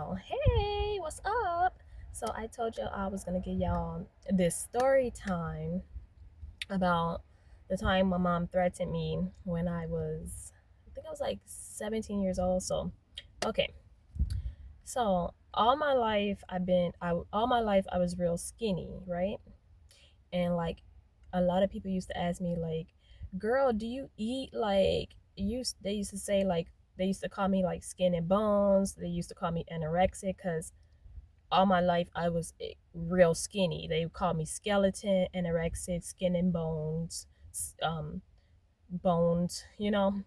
y'all. Hey, what's up? So I told y'all I was gonna give y'all this story time about the time my mom threatened me when I think I was like 17 years old. Okay. So all my life I was real skinny, right? And like a lot of people used to ask me like, "Girl, do you eat like they used to say like they used to call me like skin and bones. They used to call me anorexic because all my life I was real skinny. They would call me skeleton, anorexic, skin and bones, um, bones. And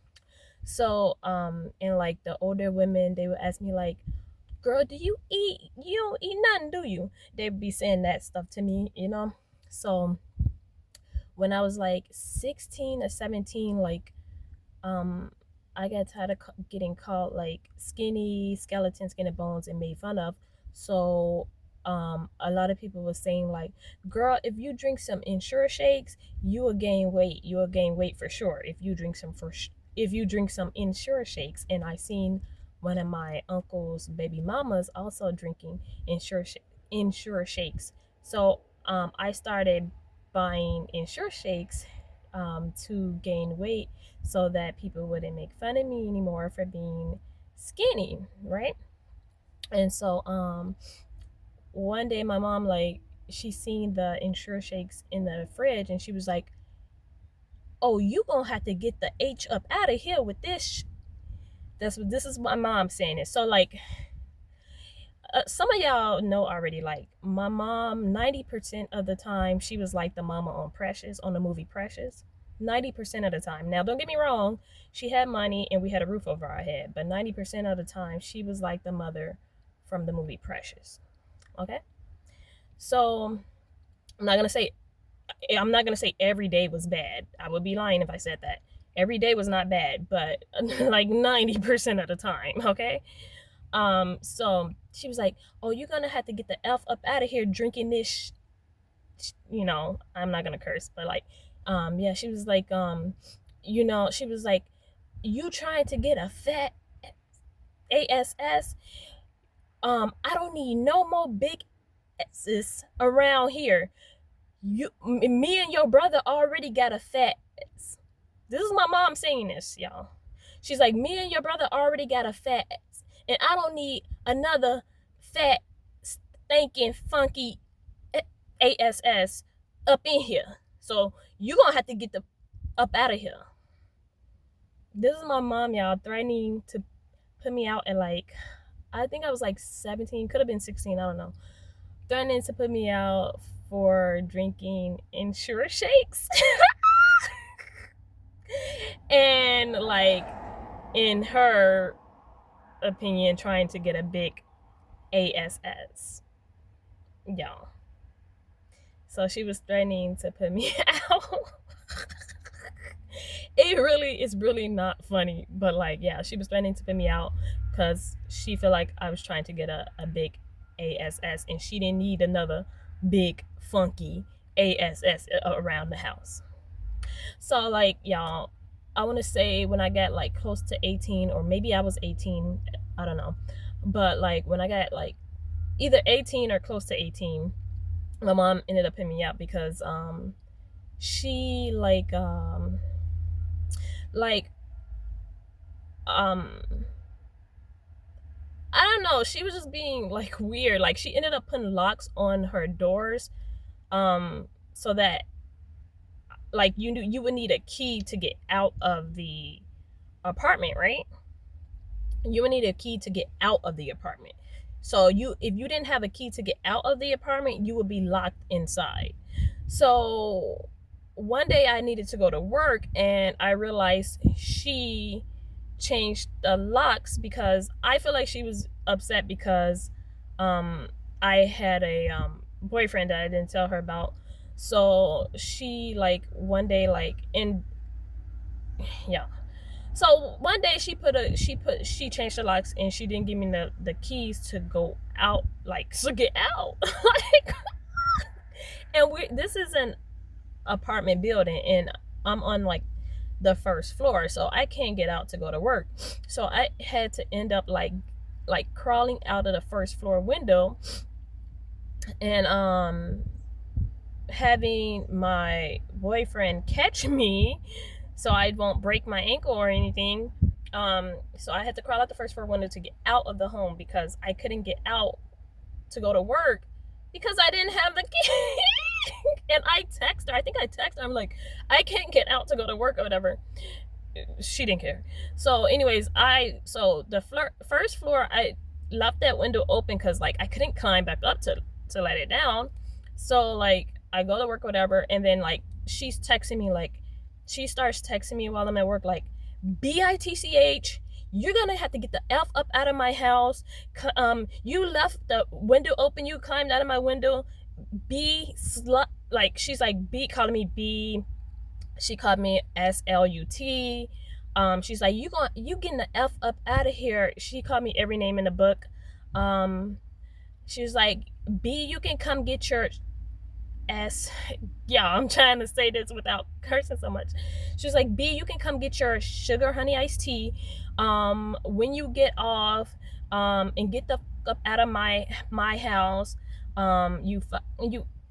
like the older women, they would ask me like, "Girl, do you eat? You don't eat nothing, do you?" They'd be saying that stuff to me. So when I was like 16 or 17, like um I got tired of getting called like skinny, skeleton, skin and bones and made fun of. So a lot of people were saying like, "Girl, if you drink some Ensure shakes, you will gain weight. You will gain weight for sure if you drink some Ensure shakes." And I seen one of my uncle's baby mamas also drinking Ensure shakes. So I started buying Ensure shakes to gain weight so that people wouldn't make fun of me anymore for being skinny, right? And so one day my mom like she seen the Ensure shakes in the fridge and she was like, "Oh, you gonna have to get the H up out of here with this." This is my mom saying it. So like some of y'all know already, like my mom 90% of the time she was like the mama on Precious, on the movie Precious. 90% of the time. Now don't get me wrong, she had money and we had a roof over our head, but 90% of the time she was like the mother from the movie Precious. Okay? So I'm not gonna say every day was bad. I would be lying if I said that. Every day was not bad, but like 90% of the time, okay? So she was like, "Oh, you're gonna have to get the F up out of here drinking this." I'm not gonna curse, but like, yeah, she was like, she was like, "You trying to get a fat ass? I don't need no more big S's around here. Me and your brother already got a fat ass." This is my mom saying this, y'all. She's like, "Me and your brother already got a fat ass, and I don't need another fat, stinking, funky ass up in here. So you gonna have to get the up out of here." This is my mom, y'all, threatening to put me out at like, I think I was like 17, could have been 16, I don't know. Threatening to put me out for drinking Ensure shakes. And like, in her opinion, trying to get a big ass, y'all. So she was threatening to put me out. It's really not funny, but like, yeah, she was threatening to put me out because she felt like I was trying to get a big ass, and she didn't need another big funky ass around the house. So like, y'all, I want to say when I got like close to 18, or maybe I was 18, I don't know, but like when I got like either 18 or close to 18, my mom ended up putting me out because she like um I don't know, she was just being like weird. Like she ended up putting locks on her doors, so that like you would need a key to get out of the apartment, right? You would need a key to get out of the apartment. So if you didn't have a key to get out of the apartment, you would be locked inside. So one day I needed to go to work and I realized she changed the locks because I feel like she was upset because um I had a boyfriend that I didn't tell her about. So she like one day like in yeah. So one day she changed the locks and she didn't give me the keys to go out, like to get out. Like, and this is an apartment building and I'm on like the first floor, so I can't get out to go to work. So I had to end up like like crawling out of the first floor window and having my boyfriend catch me so I won't break my ankle or anything. So I had to crawl out the first floor window to get out of the home because I couldn't get out to go to work because I didn't have the key. And I text her. I think I text her. I'm like, I can't get out to go to work or whatever. She didn't care. So, anyways, the first floor, I left that window open because like I couldn't climb back up to let it down. So like I go to work, whatever, and then like she's texting me like she starts texting me while I'm at work like bitch. You're gonna have to get the f up out of my house. You left the window open. You climbed out of my window. B slut. Like she's like B calling me B. She called me SLUT. She's like, you getting the F up out of here. She called me every name in the book. She was like, B, you can come get your S. Yeah, I'm trying to say this without cursing so much. She was like, B, you can come get your sugar honey iced tea. When you get off, and get the fuck up out of my house. You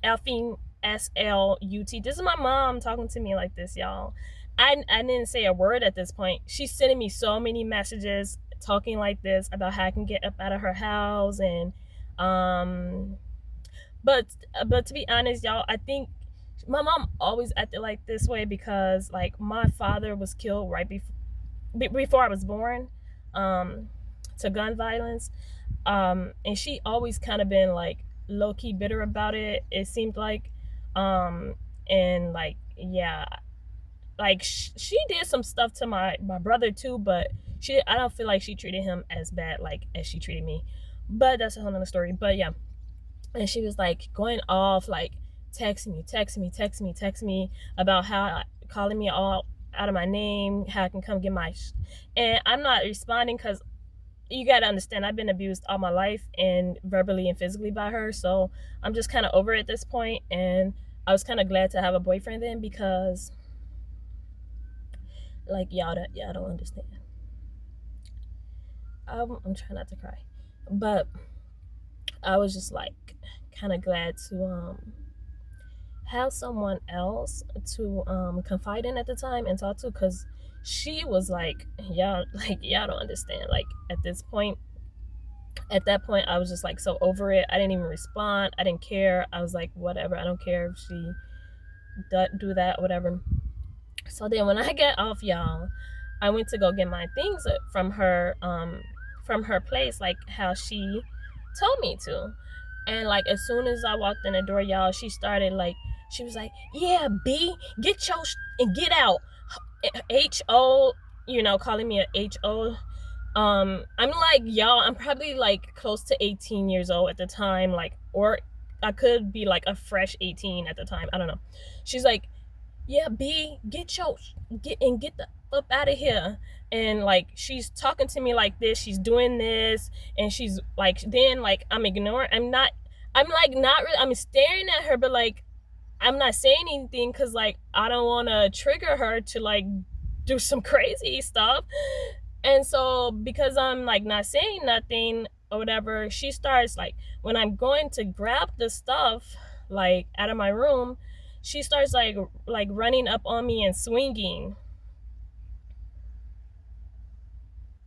effing SLUT. This is my mom talking to me like this, y'all. I didn't say a word at this point. She's sending me so many messages talking like this about how I can get up out of her house and but to be honest, y'all, I think my mom always acted like this way because like my father was killed right before I was born, to gun violence, and she always kind of been like low key bitter about it. It seemed like, and like yeah, like she did some stuff to my brother too, but I don't feel like she treated him as bad like as she treated me. But that's a whole nother story. But yeah, and she was like going off like text me about how calling me all out of my name, how I can come get my and I'm not responding because you got to understand I've been abused all my life and verbally and physically by her, so I'm just kind of over it at this point. And I was kind of glad to have a boyfriend then because like y'all don't understand. I'm trying not to cry, but I was just like kind of glad to have someone else to confide in at the time and talk to, because she was like y'all don't understand. Like at that point I was just like so over it. I didn't even respond. I didn't care. I was like whatever, I don't care if she do that, whatever. So then when I got off, y'all, I went to go get my things from her place, like how she told me to. And like as soon as I walked in the door, y'all, she was like, yeah, B, get your and get out. HO, calling me a HO. I'm like, y'all, I'm probably like close to 18 years old at the time, like, or I could be like a fresh 18 at the time. I don't know. She's like, yeah, B, get the up out of here. And like she's talking to me like this, she's doing this, and she's like, then like I'm ignoring, I'm like not really, I'm staring at her, but like I'm not saying anything because like I don't want to trigger her to like do some crazy stuff. And so because I'm like not saying nothing or whatever, she starts like, when I'm going to grab the stuff like out of my room, she starts like running up on me and swinging.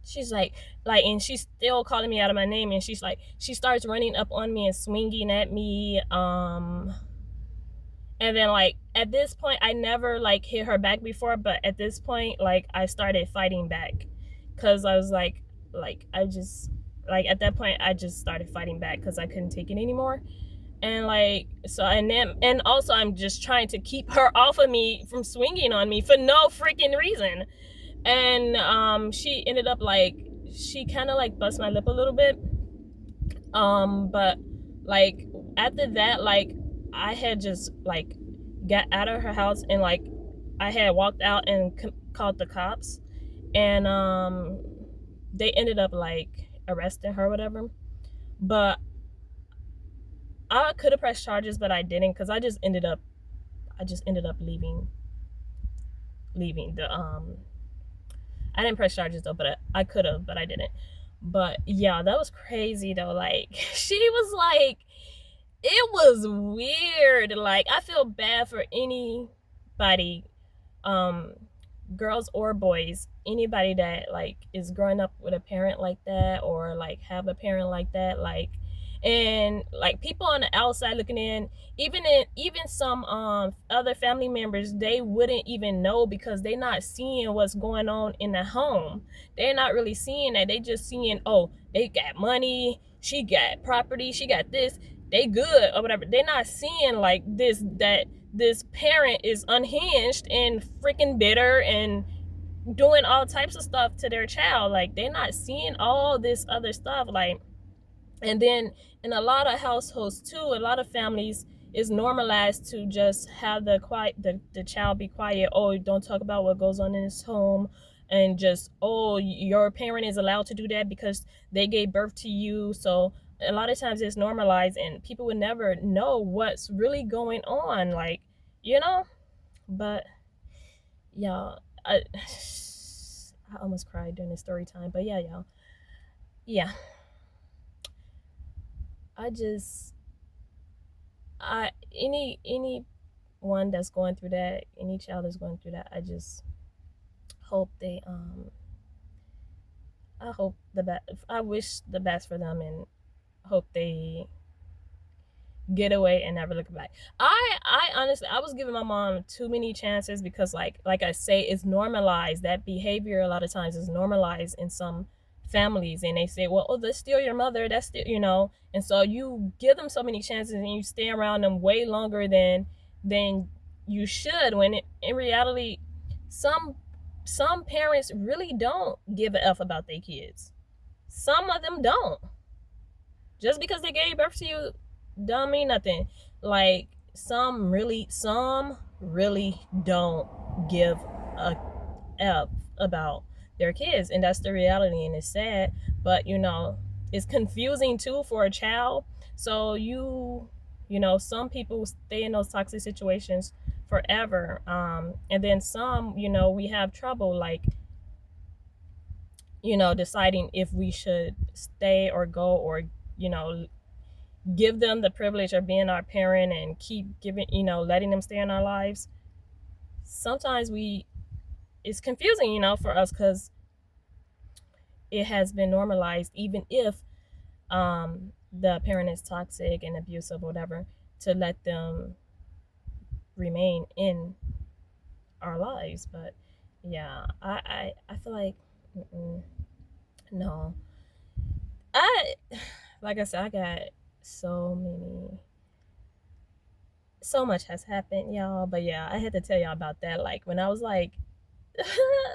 She's like, and she's still calling me out of my name, and she's like, she starts running up on me and swinging at me. And then like at this point, I never like hit her back before, but at this point, like I started fighting back, because I was like I just like at that point I just started fighting back because I couldn't take it anymore. And like so, and also I'm just trying to keep her off of me from swinging on me for no freaking reason. And she ended up like, she kind of like bust my lip a little bit, but like after that, like I had just like got out of her house, and like I had walked out and called the cops, and they ended up like arresting her or whatever. But I could have pressed charges, but I didn't, because I just ended up leaving the I didn't press charges though, but I could have, but I didn't. But yeah, that was crazy though. Like she was like, it was weird. Like I feel bad for anybody, um, girls or boys, anybody that like is growing up with a parent like that or like have a parent like that, like, and like people on the outside looking in, even some other family members, they wouldn't even know because they're not seeing what's going on in the home. They're not really seeing that. They just seeing, oh, they got money, she got property, she got this, they good or whatever. They're not seeing like this, that this parent is unhinged and freaking bitter and doing all types of stuff to their child. Like they're not seeing all this other stuff. Like, and then in a lot of households too, a lot of families, is normalized to just have the child be quiet. Oh, don't talk about what goes on in his home, and just, oh, your parent is allowed to do that because they gave birth to you. So a lot of times it's normalized and people would never know what's really going on, like, you know. But y'all, I almost cried during the story time. But yeah, y'all, yeah, I just, I anyone that's going through that, any child that's going through that, I just hope they I hope the best. I wish the best for them, and hope they get away and never look back. I honestly, I was giving my mom too many chances because like I say, it's normalized. That behavior a lot of times is normalized in some families, and they say, well, oh, that's still your mother, that's still, and so you give them so many chances and you stay around them way longer than you should, when in reality, some some parents really don't give a f about their kids. Some of them don't. Just because they gave birth to you don't mean nothing. Like some really don't give a f about their kids, and that's the reality, and it's sad. But it's confusing too for a child. So some people stay in those toxic situations forever, and then some, we have trouble, like, deciding if we should stay or go, or you know give them the privilege of being our parent and keep giving, letting them stay in our lives. Sometimes it's confusing, for us, because it has been normalized, even if the parent is toxic and abusive or whatever, to let them remain in our lives. But yeah, I feel like, no, I like I said, I got so many, so much has happened, y'all. But yeah, I had to tell y'all about that. Like when I was like,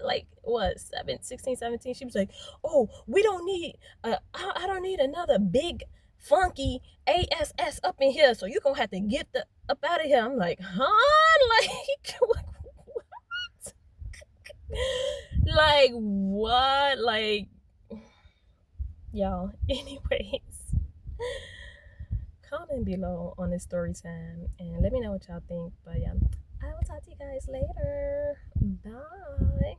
like what, 16, 17, she was like, oh, we don't need I don't need another big funky ass up in here, so you're gonna have to get the up out of here. I'm like, huh? Like what? Like what? Like, y'all, anyways, comment below on this story time and let me know what y'all think. But yeah, I will talk to you guys later. Bye.